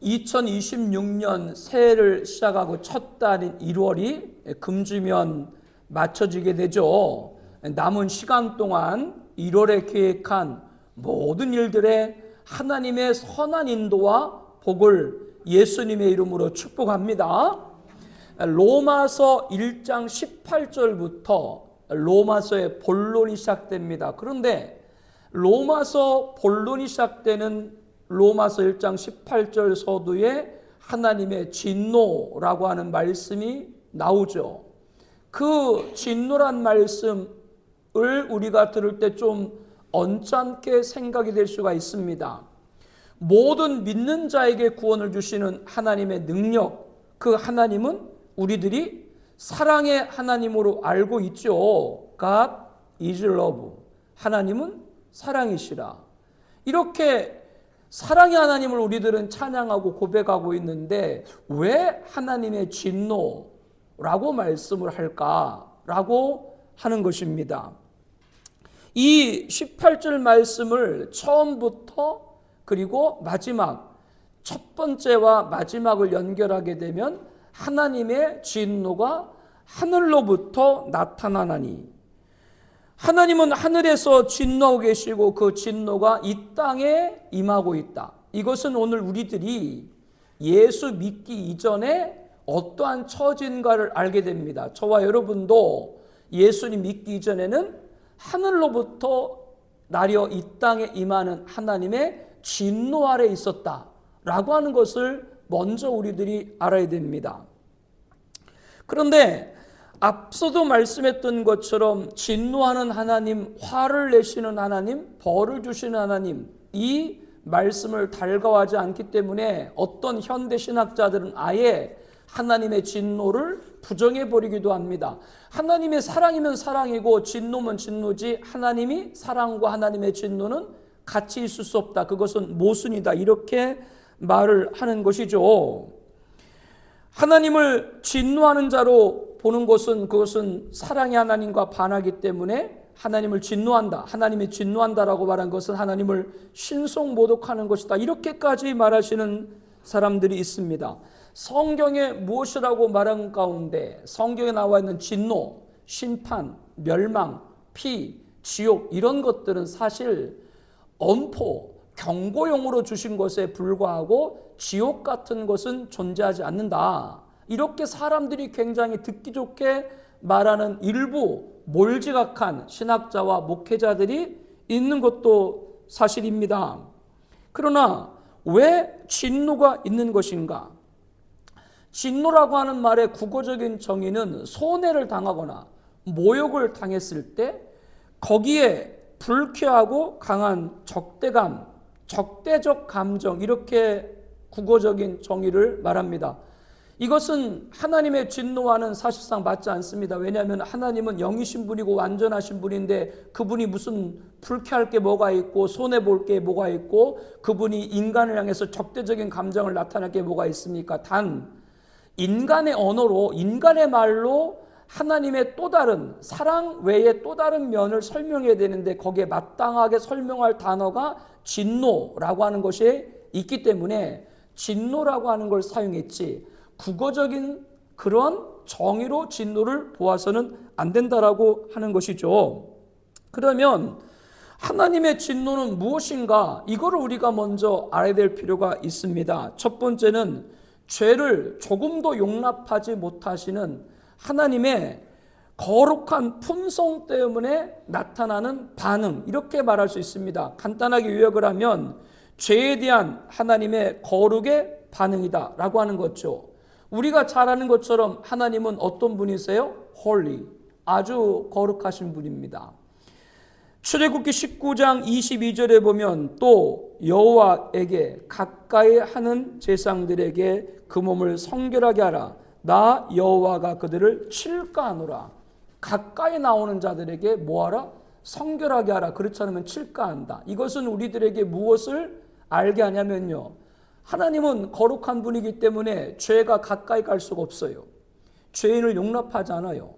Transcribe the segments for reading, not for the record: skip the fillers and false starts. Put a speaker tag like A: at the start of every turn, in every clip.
A: 2026년 새해를 시작하고 첫 달인 1월이 금주면 맞춰지게 되죠. 남은 시간 동안 1월에 계획한 모든 일들에 하나님의 선한 인도와 복을 예수님의 이름으로 축복합니다. 로마서 1장 18절부터 로마서의 본론이 시작됩니다. 그런데 로마서 본론이 시작되는 로마서 1장 18절 서두에 하나님의 진노라고 하는 말씀이 나오죠. 그 진노란 말씀을 우리가 들을 때 좀 언짢게 생각이 될 수가 있습니다. 모든 믿는 자에게 구원을 주시는 하나님의 능력, 그 하나님은 우리들이 사랑의 하나님으로 알고 있죠. God is love. 하나님은 사랑이시라. 이렇게 사랑의 하나님을 우리들은 찬양하고 고백하고 있는데 왜 하나님의 진노라고 말씀을 할까라고 하는 것입니다. 이 18절 말씀을 처음부터 그리고 마지막 첫 번째와 마지막을 연결하게 되면 하나님의 진노가 하늘로부터 나타나나니, 하나님은 하늘에서 진노하고 계시고 그 진노가 이 땅에 임하고 있다. 이것은 오늘 우리들이 예수 믿기 이전에 어떠한 처지인가를 알게 됩니다. 저와 여러분도 예수님 믿기 이전에는 하늘로부터 나려 이 땅에 임하는 하나님의 진노 아래 있었다라고 하는 것을 먼저 우리들이 알아야 됩니다. 그런데 앞서도 말씀했던 것처럼 진노하는 하나님, 화를 내시는 하나님, 벌을 주시는 하나님, 이 말씀을 달가워하지 않기 때문에 어떤 현대 신학자들은 아예 하나님의 진노를 부정해버리기도 합니다. 하나님의 사랑이면 사랑이고 진노면 진노지 하나님이 사랑과 하나님의 진노는 같이 있을 수 없다. 그것은 모순이다. 이렇게 말을 하는 것이죠. 하나님을 진노하는 자로 보는 것은 그것은 사랑의 하나님과 반하기 때문에 하나님을 진노한다. 하나님이 진노한다라고 말한 것은 하나님을 신성모독하는 것이다. 이렇게까지 말하시는 사람들이 있습니다. 성경에 무엇이라고 말한 가운데 성경에 나와 있는 진노, 심판, 멸망, 피, 지옥 이런 것들은 사실 엄포, 경고용으로 주신 것에 불과하고 지옥 같은 것은 존재하지 않는다. 이렇게 사람들이 굉장히 듣기 좋게 말하는 일부 몰지각한 신학자와 목회자들이 있는 것도 사실입니다. 그러나 왜 진노가 있는 것인가? 진노라고 하는 말의 국어적인 정의는 손해를 당하거나 모욕을 당했을 때 거기에 불쾌하고 강한 적대감, 적대적 감정, 이렇게 국어적인 정의를 말합니다. 이것은 하나님의 진노와는 사실상 맞지 않습니다. 왜냐하면 하나님은 영이신 분이고 완전하신 분인데 그분이 무슨 불쾌할 게 뭐가 있고 손해볼 게 뭐가 있고 그분이 인간을 향해서 적대적인 감정을 나타낼 게 뭐가 있습니까? 단 인간의 언어로, 인간의 말로 하나님의 또 다른 사랑 외에 또 다른 면을 설명해야 되는데 거기에 마땅하게 설명할 단어가 진노라고 하는 것이 있기 때문에 진노라고 하는 걸 사용했지 국어적인 그런 정의로 진노를 보아서는 안 된다라고 하는 것이죠. 그러면 하나님의 진노는 무엇인가? 이거를 우리가 먼저 알아야 될 필요가 있습니다. 첫 번째는 죄를 조금도 용납하지 못하시는 하나님의 거룩한 품성 때문에 나타나는 반응, 이렇게 말할 수 있습니다. 간단하게 요약을 하면 죄에 대한 하나님의 거룩의 반응이다 라고 하는 거죠. 우리가 잘 아는 것처럼 하나님은 어떤 분이세요? Holy, 아주 거룩하신 분입니다. 출애굽기 19장 22절에 보면 또 여호와에게 가까이 하는 제사장들에게 그 몸을 성결하게 하라. 나 여호와가 그들을 칠까하노라. 가까이 나오는 자들에게 뭐하라? 성결하게 하라. 그렇지 않으면 칠까한다. 이것은 우리들에게 무엇을 알게 하냐면요, 하나님은 거룩한 분이기 때문에 죄가 가까이 갈 수가 없어요. 죄인을 용납하지 않아요.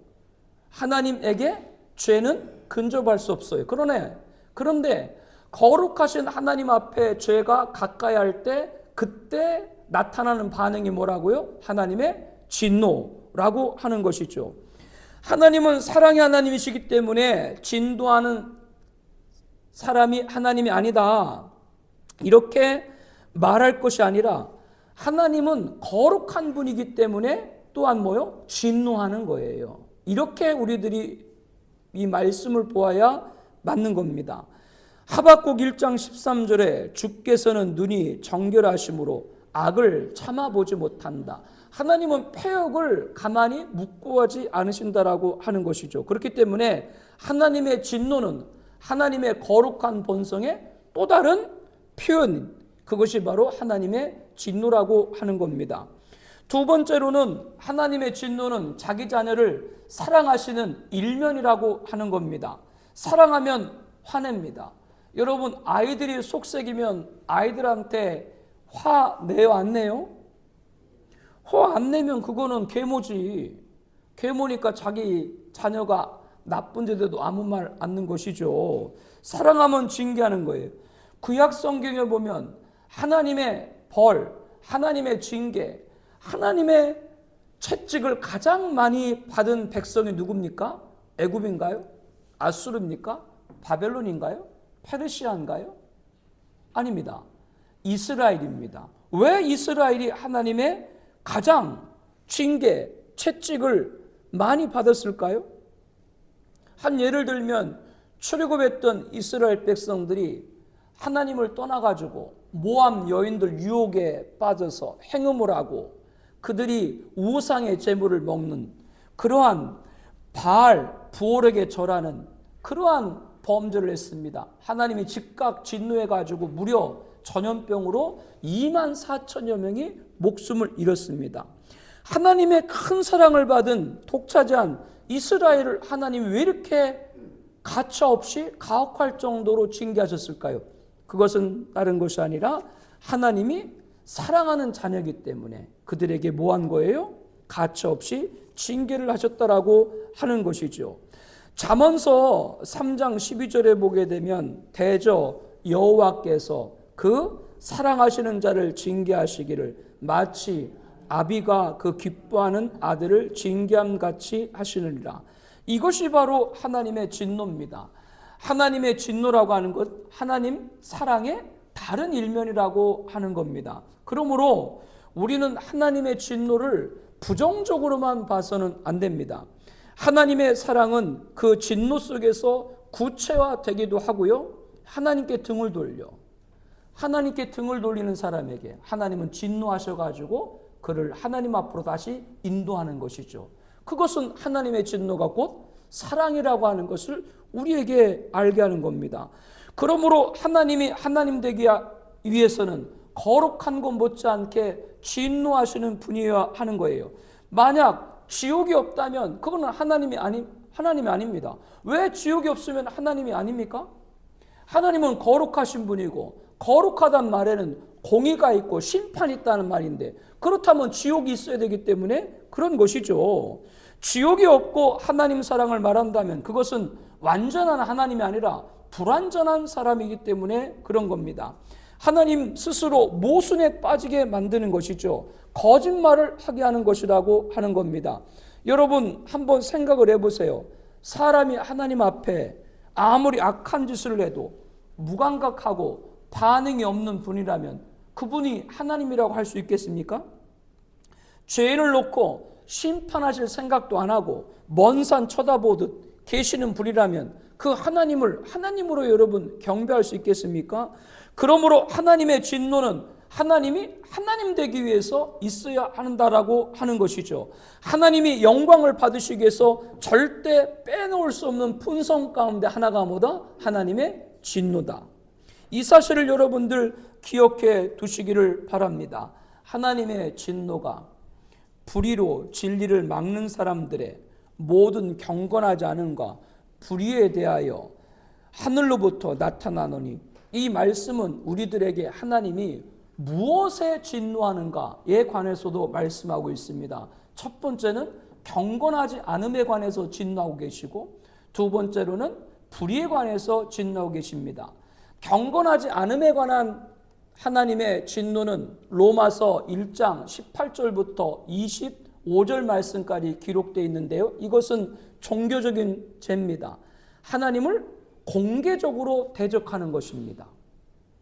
A: 하나님에게 죄는 근접할 수 없어요. 그런데 거룩하신 하나님 앞에 죄가 가까이 할 때 그때 나타나는 반응이 뭐라고요? 하나님의 진노라고 하는 것이죠. 하나님은 사랑의 하나님이시기 때문에 진노하는 사람이 하나님이 아니다, 이렇게 말할 것이 아니라 하나님은 거룩한 분이기 때문에 또한 뭐요? 진노하는 거예요. 이렇게 우리들이 이 말씀을 보아야 맞는 겁니다. 하박국 1장 13절에 주께서는 눈이 정결하심으로 악을 참아보지 못한다. 하나님은 패역을 가만히 묵고하지 않으신다라고 하는 것이죠. 그렇기 때문에 하나님의 진노는 하나님의 거룩한 본성의 또 다른 표현, 그것이 바로 하나님의 진노라고 하는 겁니다. 두 번째로는 하나님의 진노는 자기 자녀를 사랑하시는 일면이라고 하는 겁니다. 사랑하면 화냅니다. 여러분, 아이들이 속색이면 아이들한테 화 내요, 안 내요? 화 안 내면 그거는 계모지. 계모니까 자기 자녀가 나쁜 데도 아무 말 않는 것이죠. 사랑하면 징계하는 거예요. 구약 성경에 보면 하나님의 벌, 하나님의 징계, 하나님의 채찍을 가장 많이 받은 백성이 누굽니까? 애굽인가요? 아수르입니까? 바벨론인가요? 페르시아인가요? 아닙니다. 이스라엘입니다. 왜 이스라엘이 하나님의 가장 징계, 채찍을 많이 받았을까요? 한 예를 들면 출애굽했던 이스라엘 백성들이 하나님을 떠나가지고 모압 여인들 유혹에 빠져서 행음을 하고 그들이 우상의 제물을 먹는 그러한 바알, 부올에게 절하는 그러한 범죄를 했습니다. 하나님이 즉각 진노해가지고 무려 전염병으로 2만 4천여 명이 목숨을 잃었습니다. 하나님의 큰 사랑을 받은 독차지한 이스라엘을 하나님이 왜 이렇게 가차없이 가혹할 정도로 징계하셨을까요? 그것은 다른 것이 아니라 하나님이 사랑하는 자녀이기 때문에 그들에게 뭐 한 거예요? 가차없이 징계를 하셨다라고 하는 것이죠. 잠언서 3장 12절에 보게 되면 대저 여호와께서 그 사랑하시는 자를 징계하시기를 마치 아비가 그 기뻐하는 아들을 징계함같이 하시느니라. 이것이 바로 하나님의 진노입니다. 하나님의 진노라고 하는 것, 하나님 사랑의 다른 일면이라고 하는 겁니다. 그러므로 우리는 하나님의 진노를 부정적으로만 봐서는 안 됩니다. 하나님의 사랑은 그 진노 속에서 구체화되기도 하고요. 하나님께 등을 돌리는 사람에게 하나님은 진노하셔가지고 그를 하나님 앞으로 다시 인도하는 것이죠. 그것은 하나님의 진노가 곧 사랑이라고 하는 것을 우리에게 알게 하는 겁니다. 그러므로 하나님이 하나님 되기 위해서는 거룩한 것 못지않게 진노하시는 분이어야 하는 거예요. 만약 지옥이 없다면 그거는 하나님이 아닙니다. 왜 지옥이 없으면 하나님이 아닙니까? 하나님은 거룩하신 분이고 거룩하단 말에는 공의가 있고 심판이 있다는 말인데 그렇다면 지옥이 있어야 되기 때문에 그런 것이죠. 지옥이 없고 하나님 사랑을 말한다면 그것은 완전한 하나님이 아니라 불완전한 사람이기 때문에 그런 겁니다. 하나님 스스로 모순에 빠지게 만드는 것이죠. 거짓말을 하게 하는 것이라고 하는 겁니다. 여러분 한번 생각을 해보세요. 사람이 하나님 앞에 아무리 악한 짓을 해도 무감각하고 반응이 없는 분이라면 그분이 하나님이라고 할 수 있겠습니까? 죄인을 놓고 심판하실 생각도 안 하고 먼 산 쳐다보듯 계시는 분이라면 그 하나님을 하나님으로 여러분 경배할 수 있겠습니까? 그러므로 하나님의 진노는 하나님이 하나님 되기 위해서 있어야 한다라고 하는 것이죠. 하나님이 영광을 받으시기 위해서 절대 빼놓을 수 없는 품성 가운데 하나가 뭐다? 하나님의 진노다. 이 사실을 여러분들 기억해 두시기를 바랍니다. 하나님의 진노가 불의로 진리를 막는 사람들의 모든 경건하지 않음과 불의에 대하여 하늘로부터 나타나노니 이 말씀은 우리들에게 하나님이 무엇에 진노하는가에 관해서도 말씀하고 있습니다. 첫 번째는 경건하지 않음에 관해서 진노하고 계시고 두 번째로는 불의에 관해서 진노하고 계십니다. 경건하지 않음에 관한 하나님의 진노는 로마서 1장 18절부터 25절 말씀까지 기록되어 있는데요. 이것은 종교적인 죄입니다. 하나님을 공개적으로 대적하는 것입니다.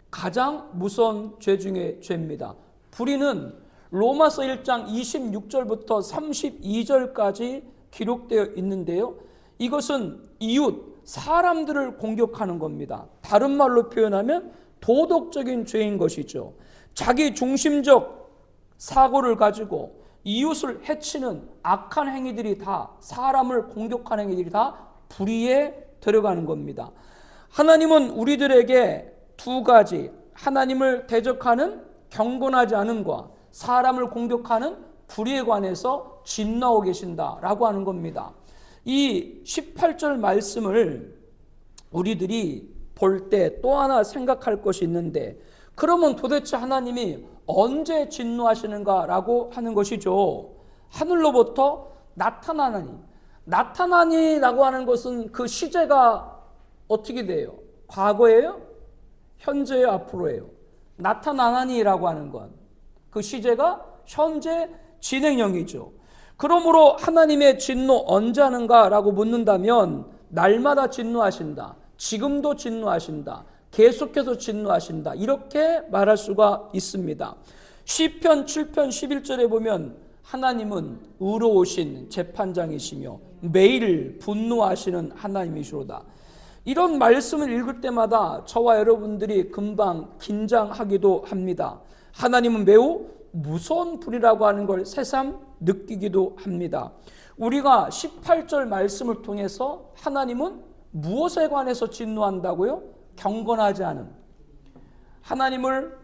A: 가장 무서운 죄 중에 죄입니다. 불의는 로마서 1장 26절부터 32절까지 기록되어 있는데요. 이것은 이웃, 사람들을 공격하는 겁니다. 다른 말로 표현하면 도덕적인 죄인 것이죠. 자기 중심적 사고를 가지고 이웃을 해치는 악한 행위들이 다, 사람을 공격하는 행위들이 다 불의에 들어가는 겁니다. 하나님은 우리들에게 두 가지, 하나님을 대적하는 경건하지 않음과 사람을 공격하는 불의에 관해서 진노하고 계신다라고 하는 겁니다. 이 18절 말씀을 우리들이 볼 때 또 하나 생각할 것이 있는데, 그러면 도대체 하나님이 언제 진노하시는가라고 하는 것이죠. 하늘로부터 나타나니라고 하는 것은 그 시제가 어떻게 돼요? 과거예요? 현재예요? 앞으로예요? 나타나니라고 하는 건 그 시제가 현재 진행형이죠. 그러므로 하나님의 진노 언제 하는가라고 묻는다면 날마다 진노하신다. 지금도 진노하신다. 계속해서 진노하신다. 이렇게 말할 수가 있습니다. 시편 7편 11절에 보면 하나님은 의로우신 재판장이시며 매일 분노하시는 하나님이시로다. 이런 말씀을 읽을 때마다 저와 여러분들이 금방 긴장하기도 합니다. 하나님은 매우 무서운 분이라고 하는 걸 새삼 느끼기도 합니다. 우리가 18절 말씀을 통해서 하나님은 무엇에 관해서 진노한다고요? 경건하지 않은, 하나님을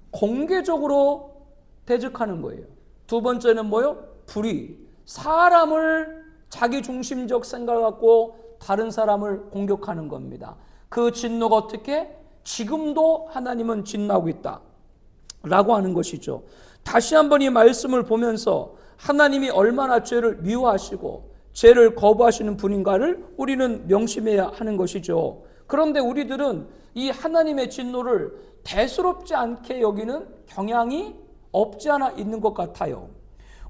A: 공개적으로 대적하는 거예요. 두 번째는 뭐요? 불의, 사람을 자기 중심적 생각을 갖고 다른 사람을 공격하는 겁니다. 그 진노가 어떻게? 지금도 하나님은 진노하고 있다 라고 하는 것이죠. 다시 한번 이 말씀을 보면서 하나님이 얼마나 죄를 미워하시고 죄를 거부하시는 분인가를 우리는 명심해야 하는 것이죠. 그런데 우리들은 이 하나님의 진노를 대수롭지 않게 여기는 경향이 없지 않아 있는 것 같아요.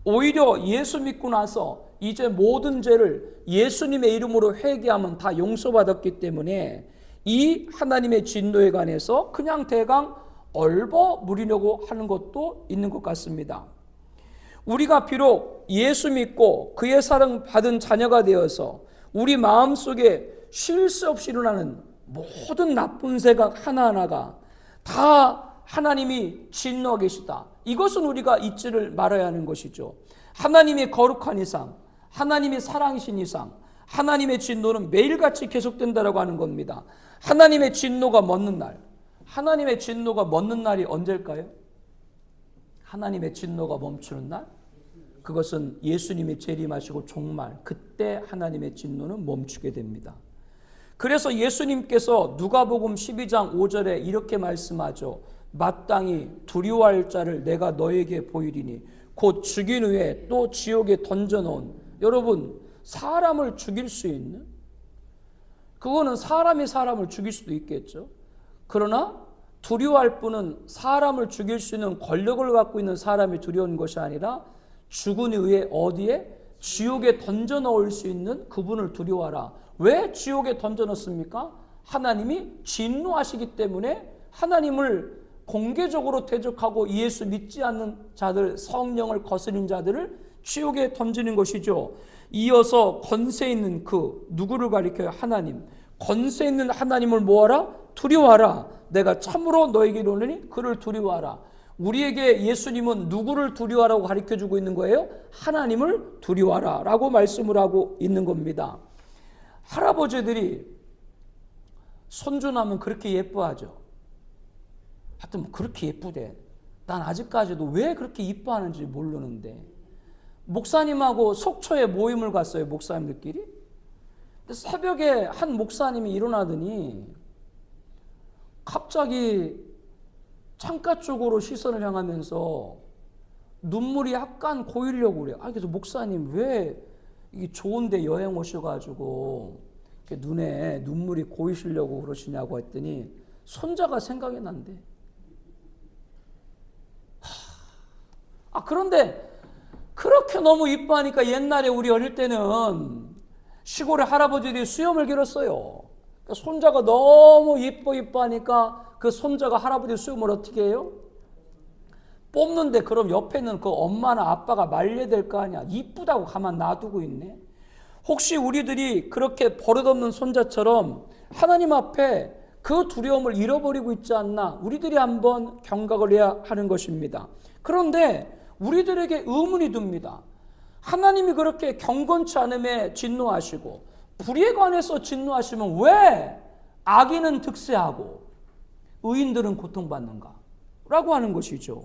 A: 오히려 예수 믿고 나서 이제 모든 죄를 예수님의 이름으로 회개하면 다 용서받았기 때문에 이 하나님의 진노에 관해서 그냥 대강 얼버무리려고 하는 것도 있는 것 같습니다. 우리가 비록 예수 믿고 그의 사랑받은 자녀가 되어서 우리 마음속에 쉴 새 없이 일어나는 모든 나쁜 생각 하나하나가 다 하나님이 진노하고 계시다. 이것은 우리가 잊지를 말아야 하는 것이죠. 하나님이 거룩한 이상, 하나님이 사랑이신 이상, 하나님의 진노는 매일같이 계속된다라고 하는 겁니다. 하나님의 진노가 멎는 날, 하나님의 진노가 멎는 날이 언제일까요? 하나님의 진노가 멈추는 날? 그것은 예수님이 재림하시고 종말, 그때 하나님의 진노는 멈추게 됩니다. 그래서 예수님께서 누가복음 12장 5절에 이렇게 말씀하죠. 마땅히 두려워할 자를 내가 너에게 보이리니 곧 죽인 후에 또 지옥에 던져놓은, 여러분 사람을 죽일 수 있는, 그거는 사람이 사람을 죽일 수도 있겠죠. 그러나 두려워할 분은 사람을 죽일 수 있는 권력을 갖고 있는 사람이 두려운 것이 아니라 죽은 후에 어디에? 지옥에 던져 넣을 수 있는 그분을 두려워하라. 왜 지옥에 던져 넣습니까? 하나님이 진노하시기 때문에 하나님을 공개적으로 대적하고 예수 믿지 않는 자들, 성령을 거스린 자들을 지옥에 던지는 것이죠. 이어서 권세 있는 그 누구를 가리켜요? 하나님. 권세 있는 하나님을 뭐하라? 두려워하라. 내가 참으로 너에게 이르노니 그를 두려워하라. 우리에게 예수님은 누구를 두려워하라고 가르쳐주고 있는 거예요? 하나님을 두려워하라 라고 말씀을 하고 있는 겁니다. 할아버지들이 손주 나면 그렇게 예뻐하죠. 하여튼 그렇게 예쁘대. 난 아직까지도 왜 그렇게 이뻐하는지 모르는데, 목사님하고 속초에 모임을 갔어요. 목사님들끼리. 근데 새벽에 한 목사님이 일어나더니 갑자기 창가 쪽으로 시선을 향하면서 눈물이 약간 고이려고 그래요. 그래서 목사님 왜 이게 좋은데 여행 오셔가지고 눈에 눈물이 고이시려고 그러시냐고 했더니 손자가 생각이 난대. 그런데 그렇게 너무 이뻐하니까 옛날에 우리 어릴 때는 시골의 할아버지들이 수염을 길었어요. 그러니까 손자가 너무 이뻐하니까 그 손자가 할아버지 수염을 어떻게 해요? 뽑는데 그럼 옆에는 그 엄마나 아빠가 말려야 될 거 아니야. 이쁘다고 가만 놔두고 있네. 혹시 우리들이 그렇게 버릇없는 손자처럼 하나님 앞에 그 두려움을 잃어버리고 있지 않나? 우리들이 한번 경각을 해야 하는 것입니다. 그런데 우리들에게 의문이 듭니다. 하나님이 그렇게 경건치 않음에 진노하시고 불의에 관해서 진노하시면 왜 악인은 득세하고 의인들은 고통받는가? 라고 하는 것이죠.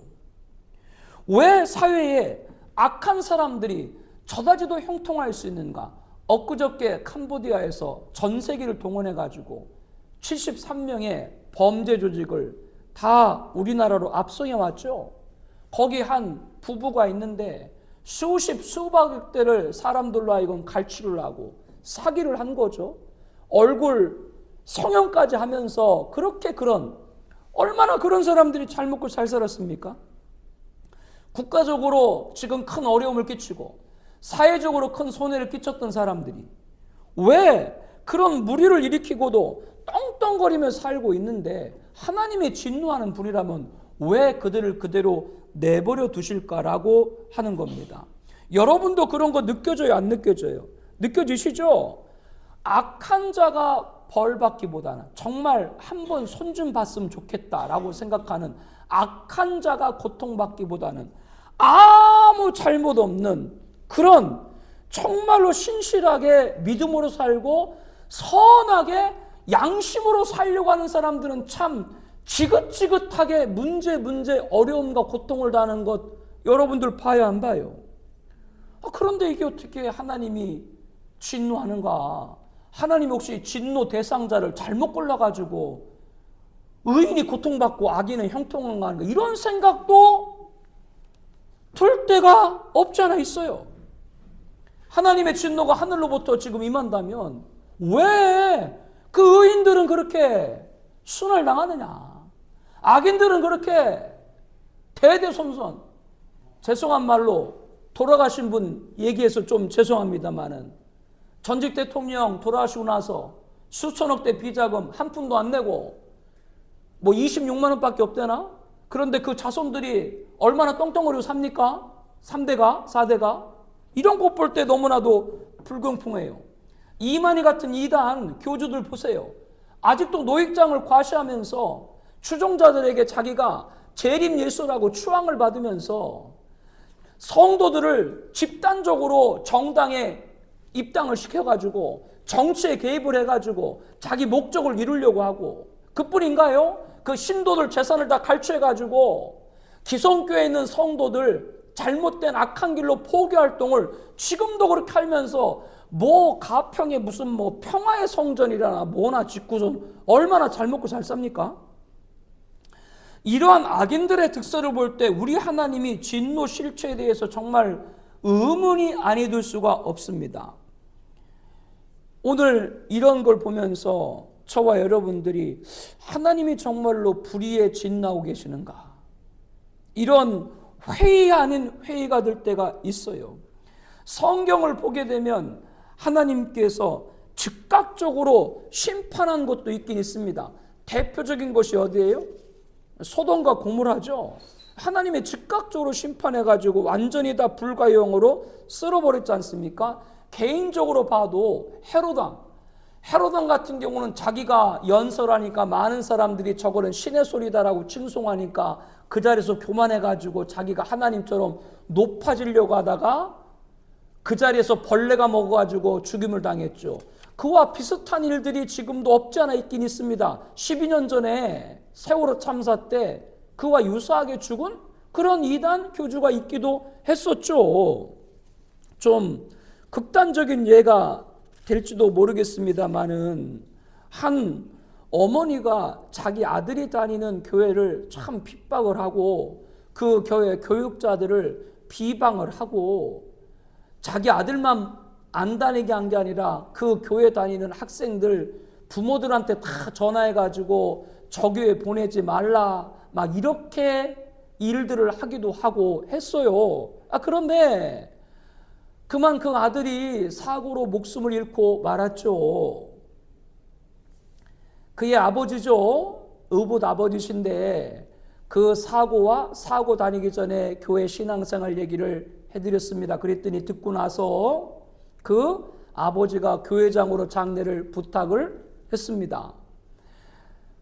A: 왜 사회에 악한 사람들이 저다지도 형통할 수 있는가? 엊그저께 캄보디아에서 전 세계를 동원해가지고 73명의 범죄 조직을 다 우리나라로 압송해 왔죠. 거기 한 부부가 있는데 수박억 대를 사람들로 하여금 갈취를 하고 사기를 한 거죠. 얼굴 성형까지 하면서 얼마나 그런 사람들이 잘 먹고 잘 살았습니까? 국가적으로 지금 큰 어려움을 끼치고 사회적으로 큰 손해를 끼쳤던 사람들이 왜 그런 무리를 일으키고도 떵떵거리며 살고 있는데 하나님이 진노하는 분이라면 왜 그들을 그대로 내버려 두실까라고 하는 겁니다. 여러분도 그런 거 느껴져요? 안 느껴져요? 느껴지시죠? 악한 자가 벌받기보다는 정말 한번 손 좀 봤으면 좋겠다라고 생각하는 악한 자가 고통받기보다는 아무 잘못 없는 그런 정말로 신실하게 믿음으로 살고 선하게 양심으로 살려고 하는 사람들은 참 지긋지긋하게 문제 어려움과 고통을 당하는 것 여러분들 봐야 안 봐요? 그런데 이게 어떻게 하나님이 진노하는가? 하나님이 혹시 진노 대상자를 잘못 골라가지고 의인이 고통받고 악인은 형통한가 하는 거 이런 생각도 들 때가 없지 않아 있어요. 하나님의 진노가 하늘로부터 지금 임한다면 왜 그 의인들은 그렇게 순을 당하느냐? 악인들은 그렇게 대대손손, 죄송한 말로 돌아가신 분 얘기해서 좀 죄송합니다만은 전직 대통령 돌아가시고 나서 수천억대 비자금 한 푼도 안 내고 뭐 26만 원밖에 없대나? 그런데 그 자손들이 얼마나 떵떵거리고 삽니까? 3대가? 4대가? 이런 것 볼 때 너무나도 불공평해요. 이만희 같은 이단 교주들 보세요. 아직도 노익장을 과시하면서 추종자들에게 자기가 재림 예수라고 추앙을 받으면서 성도들을 집단적으로 정당에 입당을 시켜가지고 정치에 개입을 해가지고 자기 목적을 이루려고 하고 그뿐인가요? 그 신도들 재산을 다 갈취해가지고 기성교회에 있는 성도들 잘못된 악한 길로 포교 활동을 지금도 그렇게 하면서 뭐 가평에 무슨 뭐 평화의 성전이라나 뭐나 짓고서 얼마나 잘 먹고 잘 삽니까? 이러한 악인들의 득세를 볼 때 우리 하나님이 진노 실체에 대해서 정말 의문이 아니 들 수가 없습니다. 오늘 이런 걸 보면서 저와 여러분들이 하나님이 정말로 불의에 진나오고 계시는가? 이런 회의 아닌 회의가 될 때가 있어요. 성경을 보게 되면 하나님께서 즉각적으로 심판한 것도 있긴 있습니다. 대표적인 것이 어디예요? 소돔과 고모라죠. 하나님이 즉각적으로 심판해가지고 완전히 다 불가용으로 쓸어버렸지 않습니까? 개인적으로 봐도 헤로당 같은 경우는 자기가 연설하니까 많은 사람들이 저거는 신의 소리다라고 칭송하니까 그 자리에서 교만해가지고 자기가 하나님처럼 높아지려고 하다가 그 자리에서 벌레가 먹어가지고 죽임을 당했죠. 그와 비슷한 일들이 지금도 없지 않아 있긴 있습니다. 12년 전에 세월호 참사 때 그와 유사하게 죽은 그런 이단 교주가 있기도 했었죠. 좀 극단적인 예가 될지도 모르겠습니다만은 한 어머니가 자기 아들이 다니는 교회를 참 핍박을 하고 그 교회 교육자들을 비방을 하고 자기 아들만 안 다니게 한 게 아니라 그 교회 다니는 학생들 부모들한테 다 전화해가지고 저 교회 보내지 말라 막 이렇게 일들을 하기도 하고 했어요. 그런데 그만 그 아들이 사고로 목숨을 잃고 말았죠. 그의 아버지죠. 의붓 아버지신데 그 사고와 사고 다니기 전에 교회 신앙생활 얘기를 해드렸습니다. 그랬더니 듣고 나서 그 아버지가 교회장으로 장례를 부탁을 했습니다.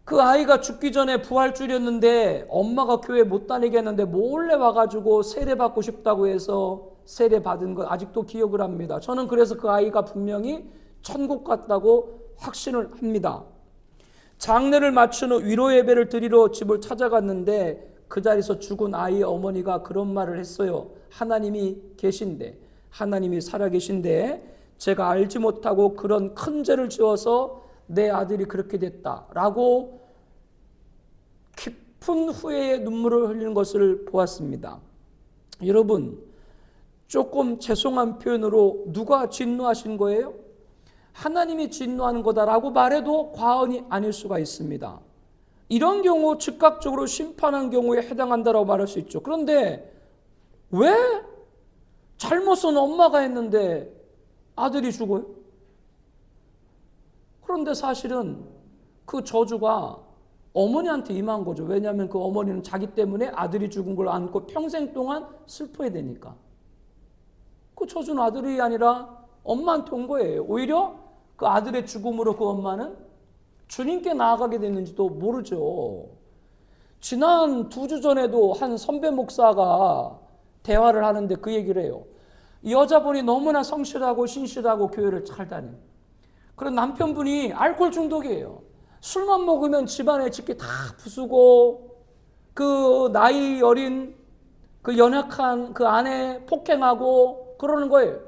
A: 그 아이가 죽기 전에 부활주일이었는데 엄마가 교회 못 다니게 했는데 몰래 와가지고 세례 받고 싶다고 해서 세례 받은 거 아직도 기억을 합니다. 저는 그래서 그 아이가 분명히 천국 갔다고 확신을 합니다. 장례를 마친 후 위로 예배를 드리러 집을 찾아갔는데 그 자리에서 죽은 아이의 어머니가 그런 말을 했어요. 하나님이 계신데, 하나님이 살아계신데 제가 알지 못하고 그런 큰 죄를 지어서 내 아들이 그렇게 됐다라고 깊은 후회의 눈물을 흘리는 것을 보았습니다. 여러분, 조금 죄송한 표현으로 누가 진노하신 거예요? 하나님이 진노하는 거다라고 말해도 과언이 아닐 수가 있습니다. 이런 경우 즉각적으로 심판한 경우에 해당한다라고 말할 수 있죠. 그런데 왜 잘못은 엄마가 했는데 아들이 죽어요? 그런데 사실은 그 저주가 어머니한테 임한 거죠. 왜냐하면 그 어머니는 자기 때문에 아들이 죽은 걸 안고 평생 동안 슬퍼야 되니까. 그 저주는 아들이 아니라 엄마한테 온 거예요. 오히려 그 아들의 죽음으로 그 엄마는 주님께 나아가게 됐는지도 모르죠. 지난 2주 전에도 한 선배 목사가 대화를 하는데 그 얘기를 해요. 이 여자분이 너무나 성실하고 신실하고 교회를 잘 다녀요. 그런 남편분이 알코올 중독이에요. 술만 먹으면 집안에 집기 다 부수고 그 나이 어린 그 연약한 그 아내 폭행하고 그러는 거예요.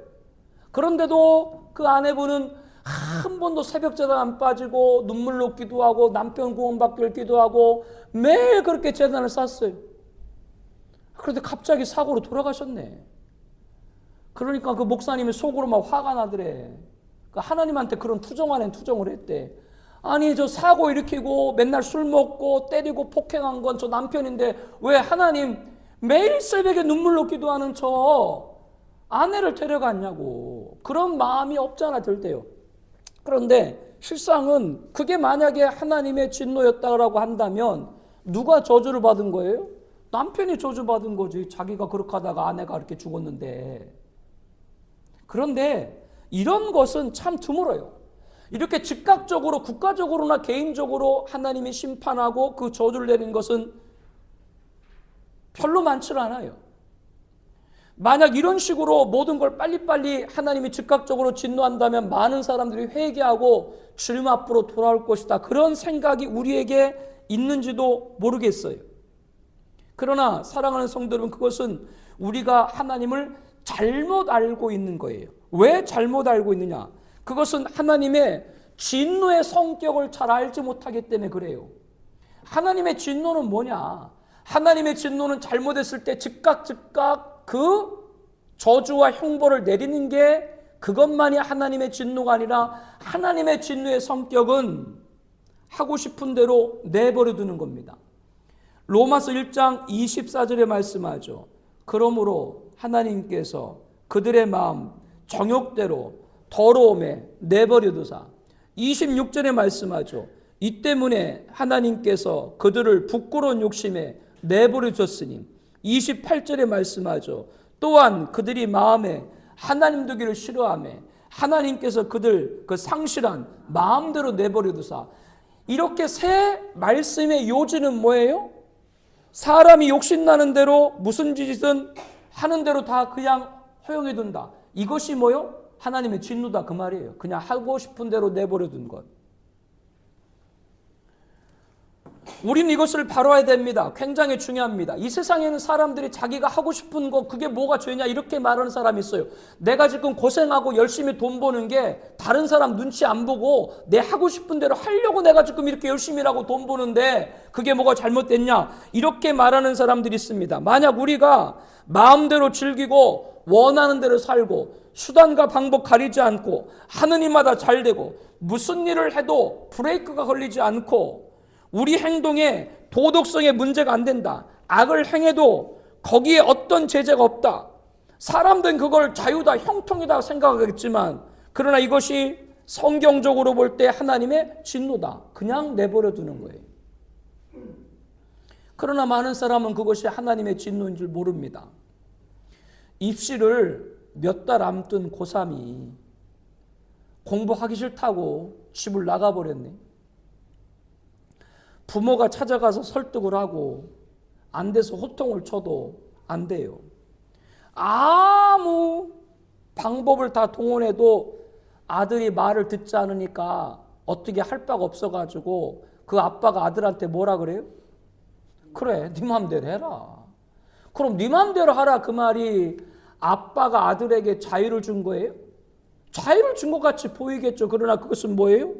A: 그런데도 그 아내분은 한 번도 새벽제단 안 빠지고 눈물로 기도하고 남편 구원받기를 기도하고 매일 그렇게 제단을 쌓았어요. 그런데 갑자기 사고로 돌아가셨네. 그러니까 그 목사님이 속으로 막 화가 나더래. 하나님한테 그런 투정 안에 투정을 했대. 아니 저 사고 일으키고 맨날 술 먹고 때리고 폭행한 건 저 남편인데 왜 하나님 매일 새벽에 눈물로 기도하는 저 아내를 데려갔냐고. 그런 마음이 없잖아 들 때요. 그런데 실상은 그게 만약에 하나님의 진노였다고 한다면 누가 저주를 받은 거예요? 남편이 저주받은 거지. 자기가 그렇게 하다가 아내가 이렇게 죽었는데. 그런데 이런 것은 참 드물어요. 이렇게 즉각적으로 국가적으로나 개인적으로 하나님이 심판하고 그 저주를 내리는 것은 별로 많지 않아요. 만약 이런 식으로 모든 걸 빨리빨리 하나님이 즉각적으로 진노한다면 많은 사람들이 회개하고 주님 앞으로 돌아올 것이다. 그런 생각이 우리에게 있는지도 모르겠어요. 그러나 사랑하는 성도 여러분, 그것은 우리가 하나님을 잘못 알고 있는 거예요. 왜 잘못 알고 있느냐? 그것은 하나님의 진노의 성격을 잘 알지 못하기 때문에 그래요. 하나님의 진노는 뭐냐? 하나님의 진노는 잘못했을 때 즉각 그 저주와 형벌을 내리는 게 그것만이 하나님의 진노가 아니라 하나님의 진노의 성격은 하고 싶은 대로 내버려 두는 겁니다. 로마서 1장 24절에 말씀하죠. 그러므로 하나님께서 그들의 마음 정욕대로 더러움에 내버려 두사 26절에 말씀하죠. 이 때문에 하나님께서 그들을 부끄러운 욕심에 내버려 뒀으니 28절에 말씀하죠. 또한 그들이 마음에 하나님 두기를 싫어하며 하나님께서 그들 그 상실한 마음대로 내버려 두사. 이렇게 세 말씀의 요지는 뭐예요? 사람이 욕심나는 대로 무슨 짓이든 하는 대로 다 그냥 허용해 둔다. 이것이 뭐요? 하나님의 진노다 그 말이에요. 그냥 하고 싶은 대로 내버려 둔 것. 우리는 이것을 바로해야 됩니다. 굉장히 중요합니다. 이 세상에는 사람들이 자기가 하고 싶은 거 그게 뭐가 죄냐 이렇게 말하는 사람이 있어요. 내가 지금 고생하고 열심히 돈 버는 게 다른 사람 눈치 안 보고 내 하고 싶은 대로 하려고 내가 지금 이렇게 열심히 일하고 돈 버는데 그게 뭐가 잘못됐냐 이렇게 말하는 사람들이 있습니다. 만약 우리가 마음대로 즐기고 원하는 대로 살고 수단과 방법 가리지 않고 하는 일마다 잘 되고 무슨 일을 해도 브레이크가 걸리지 않고 우리 행동에 도덕성에 문제가 안 된다. 악을 행해도 거기에 어떤 제재가 없다. 사람들은 그걸 자유다, 형통이다 생각하겠지만 그러나 이것이 성경적으로 볼 때 하나님의 진노다. 그냥 내버려 두는 거예요. 그러나 많은 사람은 그것이 하나님의 진노인 줄 모릅니다. 입시를 몇 달 앞둔 고3이 공부하기 싫다고 집을 나가버렸네. 부모가 찾아가서 설득을 하고 안 돼서 호통을 쳐도 안 돼요. 아무 방법을 다 동원해도 아들이 말을 듣지 않으니까 어떻게 할 바가 없어가지고 그 아빠가 아들한테 뭐라 그래요? 그래, 네 맘대로 해라. 그럼 네 맘대로 하라 그 말이 아빠가 아들에게 자유를 준 거예요? 자유를 준 것 같이 보이겠죠. 그러나 그것은 뭐예요?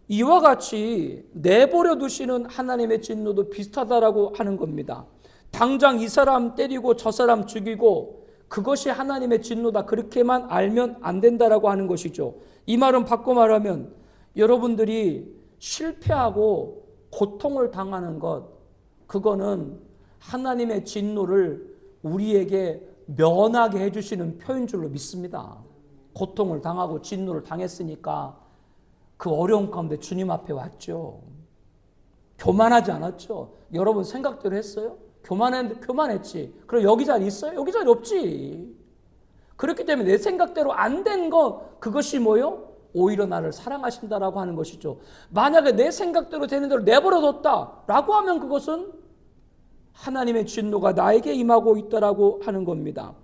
A: 이와 같이 내버려 두시는 하나님의 진노도 비슷하다라고 하는 겁니다. 당장 이 사람 때리고 저 사람 죽이고 그것이 하나님의 진노다. 그렇게만 알면 안 된다라고 하는 것이죠. 이 말은 바꿔 말하면 여러분들이 실패하고 고통을 당하는 것, 그거는 하나님의 진노를 우리에게 면하게 해주시는 표현 줄로 믿습니다. 고통을 당하고 진노를 당했으니까 그 어려운 가운데 주님 앞에 왔죠. 교만하지 않았죠. 여러분 생각대로 했어요? 교만했지. 그럼 여기 자리 있어요? 여기 자리 없지. 그렇기 때문에 내 생각대로 안 된 것, 그것이 뭐요? 오히려 나를 사랑하신다라고 하는 것이죠. 만약에 내 생각대로 되는 대로 내버려뒀다라고 하면 그것은 하나님의 진노가 나에게 임하고 있다라고 하는 겁니다.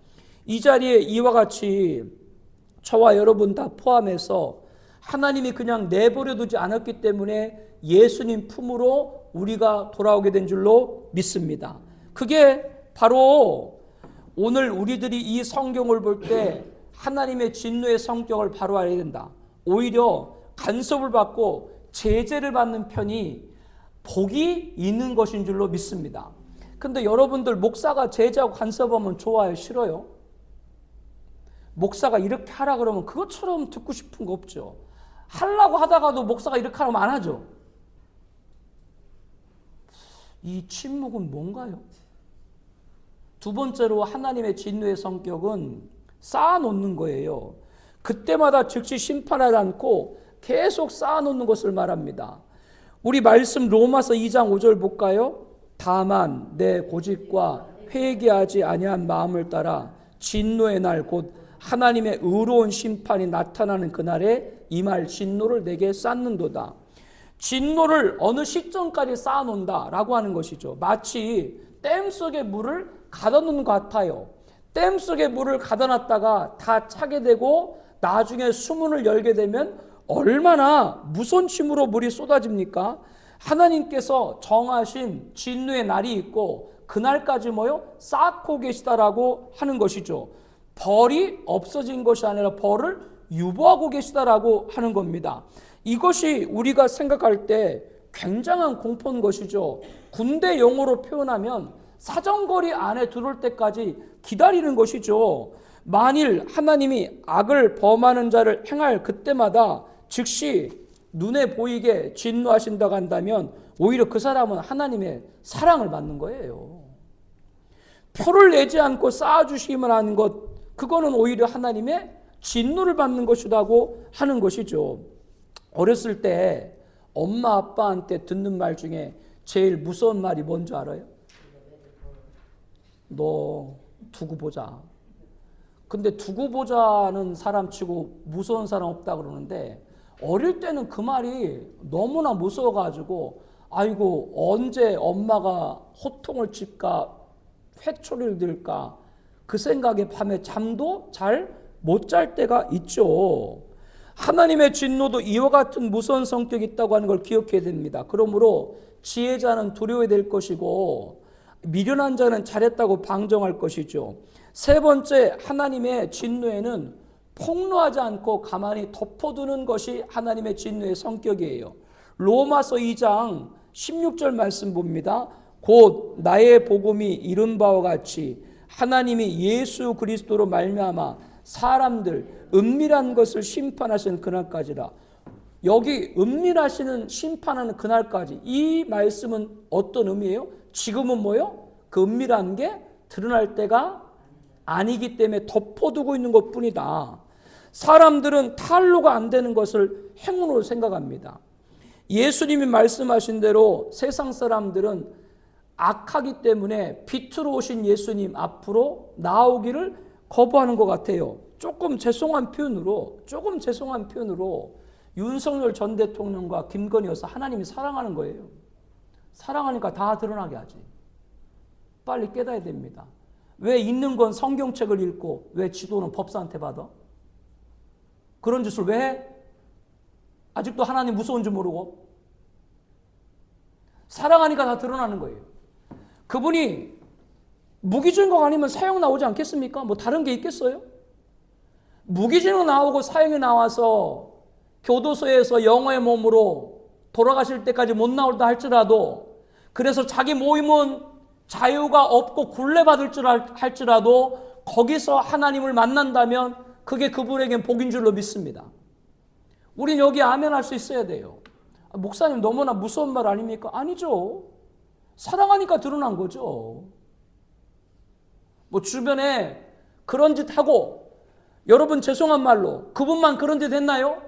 A: 이 자리에 이와 같이 저와 여러분 다 포함해서 하나님이 그냥 내버려두지 않았기 때문에 예수님 품으로 우리가 돌아오게 된 줄로 믿습니다. 그게 바로 오늘 우리들이 이 성경을 볼 때 하나님의 진노의 성격을 바로 알아야 된다. 오히려 간섭을 받고 제재를 받는 편이 복이 있는 것인 줄로 믿습니다. 근데 여러분들 목사가 제재하고 간섭하면 좋아요? 싫어요? 목사가 이렇게 하라 그러면 그것처럼 듣고 싶은 거 없죠. 하려고 하다가도 목사가 이렇게 하면 안 하죠. 이 침묵은 뭔가요? 두 번째로 하나님의 진노의 성격은 쌓아놓는 거예요. 그때마다 즉시 심판하지 않고 계속 쌓아놓는 것을 말합니다. 우리 말씀 로마서 2장 5절 볼까요? 다만 내 고집과 회개하지 아니한 마음을 따라 진노의 날 곧 하나님의 의로운 심판이 나타나는 그날에 이 말 진노를 내게 쌓는도다. 진노를 어느 시점까지 쌓아놓는다라고 하는 것이죠. 마치 댐 속에 물을 가둬놓는 것 같아요. 댐 속에 물을 가둬놨다가 다 차게 되고 나중에 수문을 열게 되면 얼마나 무서운 힘으로 물이 쏟아집니까? 하나님께서 정하신 진노의 날이 있고 그날까지 뭐요? 쌓고 계시다라고 하는 것이죠. 벌이 없어진 것이 아니라 벌을 유보하고 계시다라고 하는 겁니다. 이것이 우리가 생각할 때 굉장한 공포인 것이죠. 군대 용어로 표현하면 사정거리 안에 들어올 때까지 기다리는 것이죠. 만일 하나님이 악을 범하는 자를 행할 그때마다 즉시 눈에 보이게 진노하신다고 한다면 오히려 그 사람은 하나님의 사랑을 받는 거예요. 표를 내지 않고 쌓아주시기만 하는 것, 그거는 오히려 하나님의 진노를 받는 것이라고 하는 것이죠. 어렸을 때 엄마 아빠한테 듣는 말 중에 제일 무서운 말이 뭔지 알아요? 너 두고 보자. 근데 두고 보자는 사람 치고 무서운 사람 없다 그러는데 어릴 때는 그 말이 너무나 무서워가지고 아이고 언제 엄마가 호통을 칠까 회초리를 들까 그 생각에 밤에 잠도 잘 못 잘 때가 있죠. 하나님의 진노도 이와 같은 무서운 성격이 있다고 하는 걸 기억해야 됩니다. 그러므로 지혜자는 두려워야 될 것이고 미련한 자는 잘했다고 방정할 것이죠. 세 번째, 하나님의 진노에는 폭로하지 않고 가만히 덮어두는 것이 하나님의 진노의 성격이에요. 로마서 2장 16절 말씀 봅니다. 곧 나의 복음이 이른 바와 같이 하나님이 예수 그리스도로 말미암아 사람들 은밀한 것을 심판하시는 그날까지라. 여기 은밀하시는 심판하는 그날까지, 이 말씀은 어떤 의미예요? 지금은 뭐요? 그 은밀한 게 드러날 때가 아니기 때문에 덮어두고 있는 것뿐이다. 사람들은 탄로가 안 되는 것을 행운으로 생각합니다. 예수님이 말씀하신 대로 세상 사람들은 악하기 때문에 빛으로 오신 예수님 앞으로 나오기를 거부하는 것 같아요. 조금 죄송한 표현으로 윤석열 전 대통령과 김건희 여사 하나님이 사랑하는 거예요. 사랑하니까 다 드러나게 하지. 빨리 깨달아야 됩니다. 왜 있는 건 성경책을 읽고 왜 지도는 법사한테 받아? 그런 짓을 왜 해? 아직도 하나님 무서운 줄 모르고. 사랑하니까 다 드러나는 거예요. 그분이 무기징역 아니면 사형 나오지 않겠습니까? 뭐 다른 게 있겠어요? 무기징역 나오고 사형이 나와서 교도소에서 영어의 몸으로 돌아가실 때까지 못 나올다 할지라도, 그래서 자기 모임은 자유가 없고 굴레받을 줄 할지라도 거기서 하나님을 만난다면 그게 그분에겐 복인 줄로 믿습니다. 우린 여기 아멘 할 수 있어야 돼요. 목사님 너무나 무서운 말 아닙니까? 아니죠. 사랑하니까 드러난 거죠. 뭐 주변에 그런 짓 하고, 여러분 죄송한 말로 그분만 그런 짓 했나요?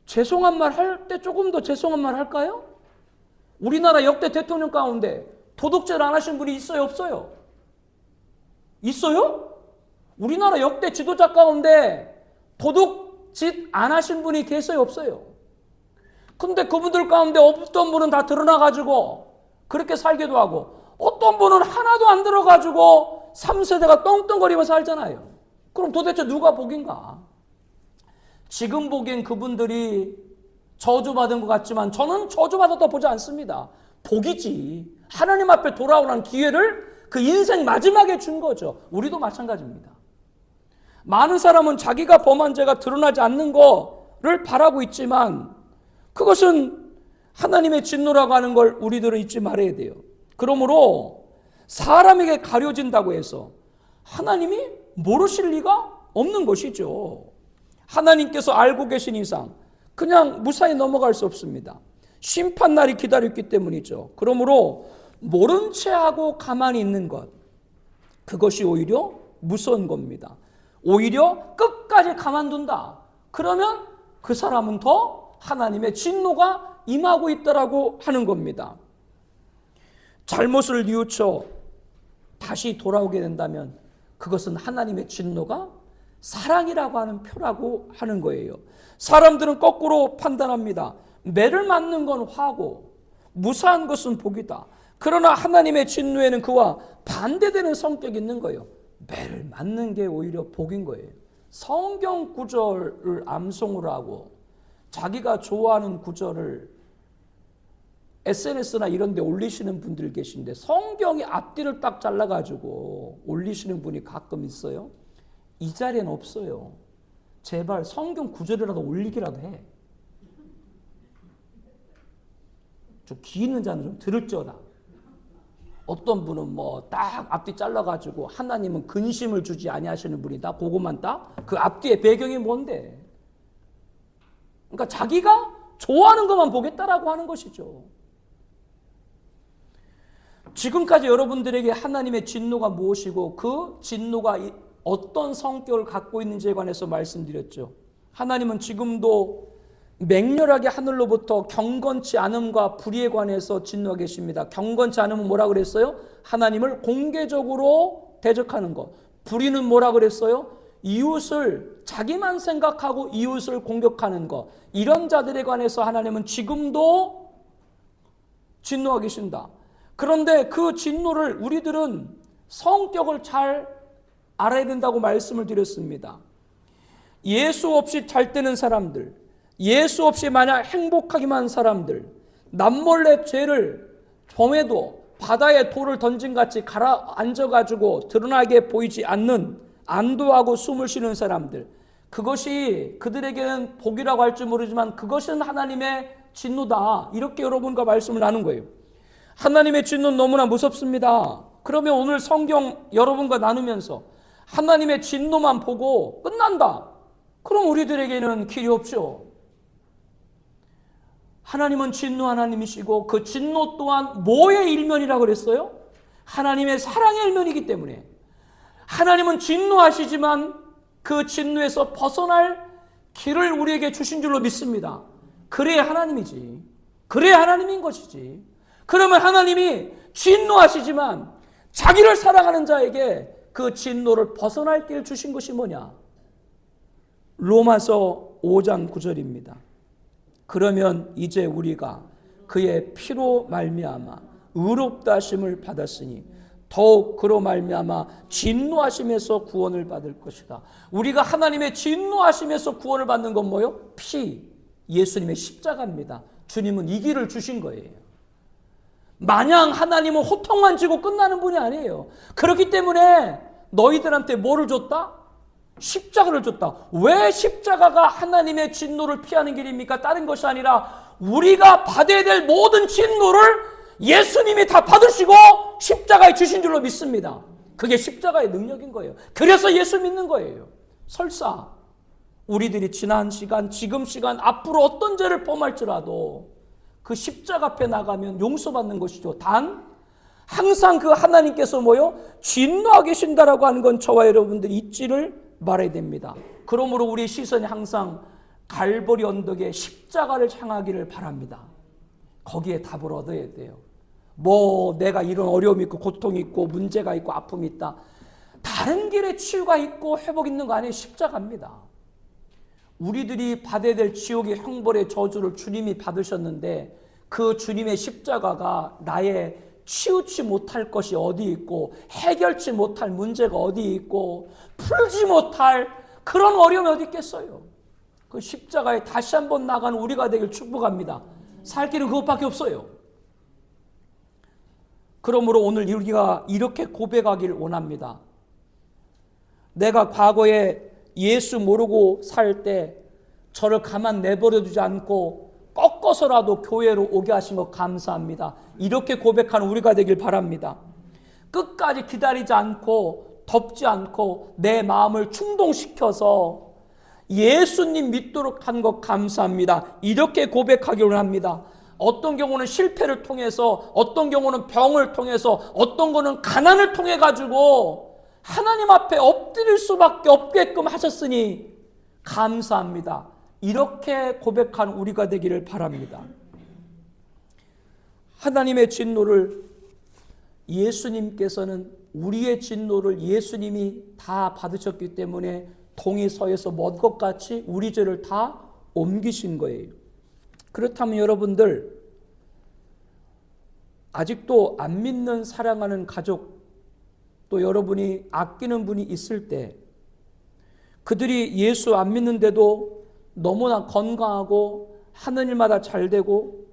A: 죄송한 말 할 때 조금 더 죄송한 말 할까요? 우리나라 역대 대통령 가운데 도덕질 안 하신 분이 있어요, 없어요? 있어요? 우리나라 역대 지도자 가운데 도덕짓 안 하신 분이 계세요, 없어요? 근데 그분들 가운데 어떤 분은 다 드러나가지고 그렇게 살기도 하고, 어떤 분은 하나도 안 들어가지고 3세대가 떵떵거리면서 살잖아요. 그럼 도대체 누가 복인가? 지금 보기엔 그분들이 저주받은 것 같지만 저는 저주받았다 보지 않습니다. 복이지. 하나님 앞에 돌아오라는 기회를 그 인생 마지막에 준 거죠. 우리도 마찬가지입니다. 많은 사람은 자기가 범한 죄가 드러나지 않는 거를 바라고 있지만 그것은 하나님의 진노라고 하는 걸 우리들은 잊지 말아야 돼요. 그러므로 사람에게 가려진다고 해서 하나님이 모르실 리가 없는 것이죠. 하나님께서 알고 계신 이상 그냥 무사히 넘어갈 수 없습니다. 심판날이 기다렸기 때문이죠. 그러므로 모른 채 하고 가만히 있는 것, 그것이 오히려 무서운 겁니다. 오히려 끝까지 가만둔다. 그러면 그 사람은 더 하나님의 진노가 임하고 있다라고 하는 겁니다. 잘못을 뉘우쳐 다시 돌아오게 된다면 그것은 하나님의 진노가 사랑이라고 하는 표라고 하는 거예요. 사람들은 거꾸로 판단합니다. 매를 맞는 건 화고 무사한 것은 복이다. 그러나 하나님의 진노에는 그와 반대되는 성격이 있는 거예요. 매를 맞는 게 오히려 복인 거예요. 성경 구절을 암송을 하고 자기가 좋아하는 구절을 SNS나 이런 데 올리시는 분들 계신데 성경의 앞뒤를 딱 잘라가지고 올리시는 분이 가끔 있어요. 이 자리에는 없어요. 제발 성경 구절이라도 올리기라도 해. 좀 기는 자는 좀 들을지어다. 어떤 분은 뭐 딱 앞뒤 잘라가지고 하나님은 근심을 주지 아니하시는 분이다. 그것만 딱 그 앞뒤의 배경이 뭔데? 그러니까 자기가 좋아하는 것만 보겠다라고 하는 것이죠. 지금까지 여러분들에게 하나님의 진노가 무엇이고 그 진노가 어떤 성격을 갖고 있는지에 관해서 말씀드렸죠. 하나님은 지금도 맹렬하게 하늘로부터 경건치 않음과 불의에 관해서 진노하고 계십니다. 경건치 않음은 뭐라 그랬어요? 하나님을 공개적으로 대적하는 것. 불의는 뭐라 그랬어요? 이웃을 자기만 생각하고 이웃을 공격하는 것. 이런 자들에 관해서 하나님은 지금도 진노하고 계신다. 그런데 그 진노를 우리들은 성격을 잘 알아야 된다고 말씀을 드렸습니다. 예수 없이 잘 되는 사람들, 예수 없이 만약 행복하기만 한 사람들, 남몰래 죄를 범해도 바다에 돌을 던진 같이 가라앉아가지고 드러나게 보이지 않는 안도하고 숨을 쉬는 사람들, 그것이 그들에게는 복이라고 할지 모르지만 그것은 하나님의 진노다. 이렇게 여러분과 말씀을 나눈 거예요. 하나님의 진노는 너무나 무섭습니다. 그러면 오늘 성경 여러분과 나누면서 하나님의 진노만 보고 끝난다. 그럼 우리들에게는 길이 없죠. 하나님은 진노 하나님이시고 그 진노 또한 뭐의 일면이라고 그랬어요? 하나님의 사랑의 일면이기 때문에 하나님은 진노하시지만 그 진노에서 벗어날 길을 우리에게 주신 줄로 믿습니다. 그래야 하나님이지. 그래야 하나님인 것이지. 그러면 하나님이 진노하시지만 자기를 사랑하는 자에게 그 진노를 벗어날 길을 주신 것이 뭐냐? 로마서 5장 9절입니다. 그러면 이제 우리가 그의 피로 말미암아 의롭다 하심을 받았으니 더욱 그로 말미암아 진노하심에서 구원을 받을 것이다. 우리가 하나님의 진노하심에서 구원을 받는 건 뭐요? 피, 예수님의 십자가입니다. 주님은 이 길을 주신 거예요. 마냥 하나님은 호통만 지고 끝나는 분이 아니에요. 그렇기 때문에 너희들한테 뭐를 줬다? 십자가를 줬다. 왜 십자가가 하나님의 진노를 피하는 길입니까? 다른 것이 아니라 우리가 받아야 될 모든 진노를 예수님이 다 받으시고 십자가에 주신 줄로 믿습니다. 그게 십자가의 능력인 거예요. 그래서 예수 믿는 거예요. 설사 우리들이 지난 시간, 지금 시간, 앞으로 어떤 죄를 범할지라도 그 십자가 앞에 나가면 용서받는 것이죠. 단 항상 그 하나님께서 뭐요? 진노하고 계신다라고 하는 건 저와 여러분들이 잊지를 말아야 됩니다. 그러므로 우리의 시선이 항상 갈보리 언덕의 십자가를 향하기를 바랍니다. 거기에 답을 얻어야 돼요. 뭐 내가 이런 어려움이 있고 고통이 있고 문제가 있고 아픔이 있다. 다른 길에 치유가 있고 회복 있는 거 아니에요. 십자가입니다. 우리들이 받아야 될 지옥의 형벌의 저주를 주님이 받으셨는데 그 주님의 십자가가 나의 치우치 못할 것이 어디 있고 해결치 못할 문제가 어디 있고 풀지 못할 그런 어려움이 어디 있겠어요. 그 십자가에 다시 한번 나가는 우리가 되길 축복합니다. 살 길은 그것밖에 없어요. 그러므로 오늘 우리가 이렇게 고백하기를 원합니다. 내가 과거에 예수 모르고 살 때 저를 가만 내버려 두지 않고 꺾어서라도 교회로 오게 하신 것 감사합니다. 이렇게 고백하는 우리가 되길 바랍니다. 끝까지 기다리지 않고 덮지 않고 내 마음을 충동시켜서 예수님 믿도록 한 것 감사합니다. 이렇게 고백하기를 원합니다. 어떤 경우는 실패를 통해서, 어떤 경우는 병을 통해서, 어떤 거는 가난을 통해 가지고 하나님 앞에 엎드릴 수밖에 없게끔 하셨으니 감사합니다. 이렇게 고백한 우리가 되기를 바랍니다. 하나님의 진노를 예수님께서는 우리의 진노를 예수님이 다 받으셨기 때문에 동이 서에서 먼 것 같이 우리 죄를 다 옮기신 거예요. 그렇다면 여러분들 아직도 안 믿는 사랑하는 가족 또 여러분이 아끼는 분이 있을 때 그들이 예수 안 믿는데도 너무나 건강하고 하는 일마다 잘 되고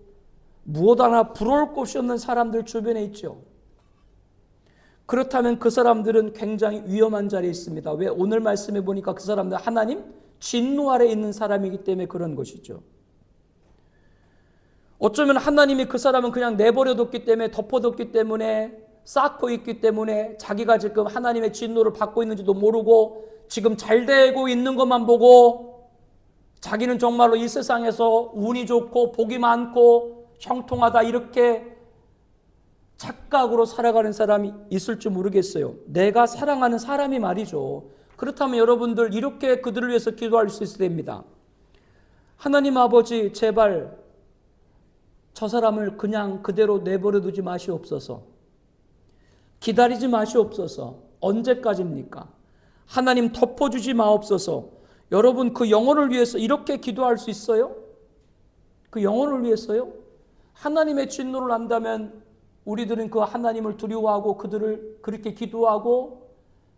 A: 무엇 하나 부러울 곳이 없는 사람들 주변에 있죠. 그렇다면 그 사람들은 굉장히 위험한 자리에 있습니다. 왜? 오늘 말씀해 보니까 그 사람들 하나님 진노 아래 있는 사람이기 때문에 그런 것이죠. 어쩌면 하나님이 그 사람은 그냥 내버려뒀기 때문에 덮어뒀기 때문에 쌓고 있기 때문에 자기가 지금 하나님의 진노를 받고 있는지도 모르고 지금 잘 되고 있는 것만 보고 자기는 정말로 이 세상에서 운이 좋고 복이 많고 형통하다 이렇게 착각으로 살아가는 사람이 있을지 모르겠어요. 내가 사랑하는 사람이 말이죠. 그렇다면 여러분들 이렇게 그들을 위해서 기도할 수 있어야 됩니다. 하나님 아버지 제발 저 사람을 그냥 그대로 내버려 두지 마시옵소서. 기다리지 마시옵소서. 언제까지입니까? 하나님 덮어주지 마옵소서. 여러분 그 영혼을 위해서 이렇게 기도할 수 있어요? 그 영혼을 위해서요? 하나님의 진노를 안다면 우리들은 그 하나님을 두려워하고 그들을 그렇게 기도하고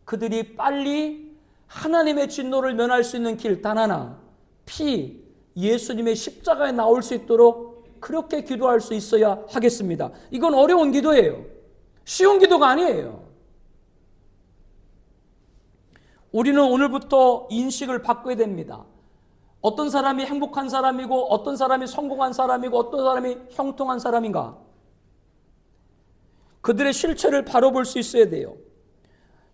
A: 그들이 빨리 하나님의 진노를 면할 수 있는 길 단 하나, 피, 예수님의 십자가에 나올 수 있도록 그렇게 기도할 수 있어야 하겠습니다. 이건 어려운 기도예요. 쉬운 기도가 아니에요. 우리는 오늘부터 인식을 바꿔야 됩니다. 어떤 사람이 행복한 사람이고 어떤 사람이 성공한 사람이고 어떤 사람이 형통한 사람인가? 그들의 실체를 바로 볼 수 있어야 돼요.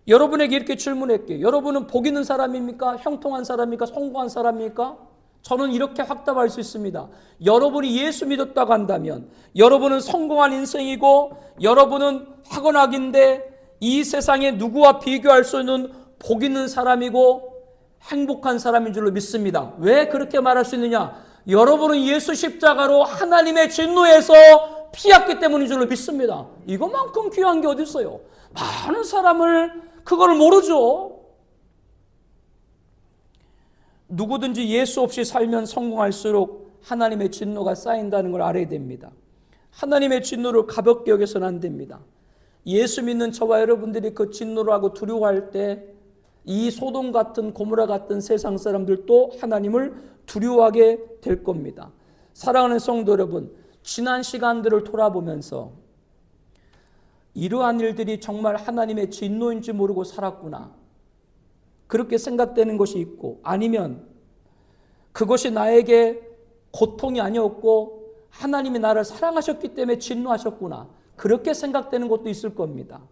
A: 여러분에게 이렇게 질문할게요. 여러분은 복 있는 사람입니까? 형통한 사람입니까? 성공한 사람입니까? 저는 이렇게 확답할 수 있습니다. 여러분이 예수 믿었다고 한다면, 여러분은 성공한 인생이고, 여러분은 학원학인데 이 세상에 누구와 비교할 수 있는 복 있는 사람이고 행복한 사람인 줄로 믿습니다. 왜 그렇게 말할 수 있느냐? 여러분은 예수 십자가로 하나님의 진노에서 피했기 때문인 줄로 믿습니다. 이것만큼 귀한 게 어디 있어요? 많은 사람을 그걸 모르죠. 누구든지 예수 없이 살면 성공할수록 하나님의 진노가 쌓인다는 걸 알아야 됩니다. 하나님의 진노를 가볍게 여겨서는 안 됩니다. 예수 믿는 저와 여러분들이 그 진노를 하고 두려워할 때 이 소돔 같은 고모라 같은 세상 사람들도 하나님을 두려워하게 될 겁니다. 사랑하는 성도 여러분, 지난 시간들을 돌아보면서 이러한 일들이 정말 하나님의 진노인지 모르고 살았구나, 그렇게 생각되는 것이 있고, 아니면 그것이 나에게 고통이 아니었고 하나님이 나를 사랑하셨기 때문에 진노하셨구나, 그렇게 생각되는 것도 있을 겁니다.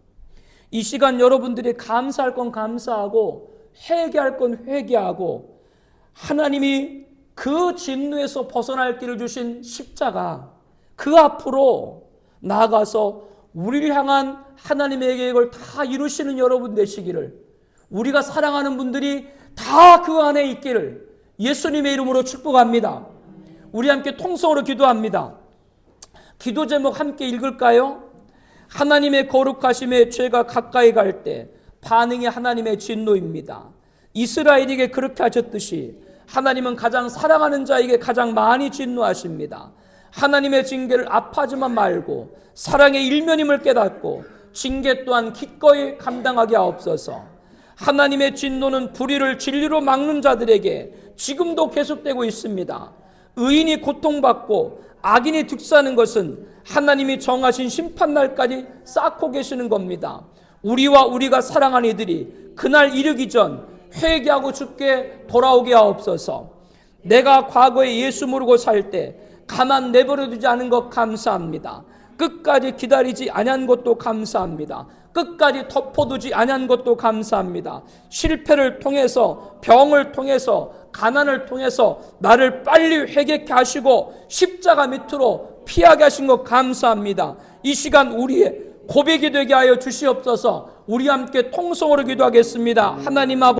A: 이 시간 여러분들이 감사할 건 감사하고 회개할 건 회개하고, 하나님이 그 진노에서 벗어날 길을 주신 십자가, 그 앞으로 나아가서 우리를 향한 하나님의 계획을 다 이루시는 여러분 되시기를, 우리가 사랑하는 분들이 다 그 안에 있기를 예수님의 이름으로 축복합니다. 우리 함께 통성으로 기도합니다. 기도 제목 함께 읽을까요? 하나님의 거룩하심에 죄가 가까이 갈 때 반응이 하나님의 진노입니다. 이스라엘에게 그렇게 하셨듯이 하나님은 가장 사랑하는 자에게 가장 많이 진노하십니다. 하나님의 징계를 아파하지만 말고 사랑의 일면임을 깨닫고 징계 또한 기꺼이 감당하게 하옵소서. 하나님의 진노는 불의를 진리로 막는 자들에게 지금도 계속되고 있습니다. 의인이 고통받고 악인이 득세하는 것은 하나님이 정하신 심판날까지 쌓고 계시는 겁니다. 우리와 우리가 사랑하는 이들이 그날 이르기 전 회개하고 주께 돌아오게 하옵소서. 내가 과거에 예수 모르고 살 때 가만 내버려두지 않은 것 감사합니다. 끝까지 기다리지 아니한 것도 감사합니다. 끝까지 덮어두지 아니한 것도 감사합니다. 실패를 통해서, 병을 통해서, 가난을 통해서 나를 빨리 회개케 하시고 십자가 밑으로 피하게 하신 것 감사합니다. 이 시간 우리의 고백이 되게 하여 주시옵소서. 우리 함께 통성으로 기도하겠습니다. 하나님 아버지,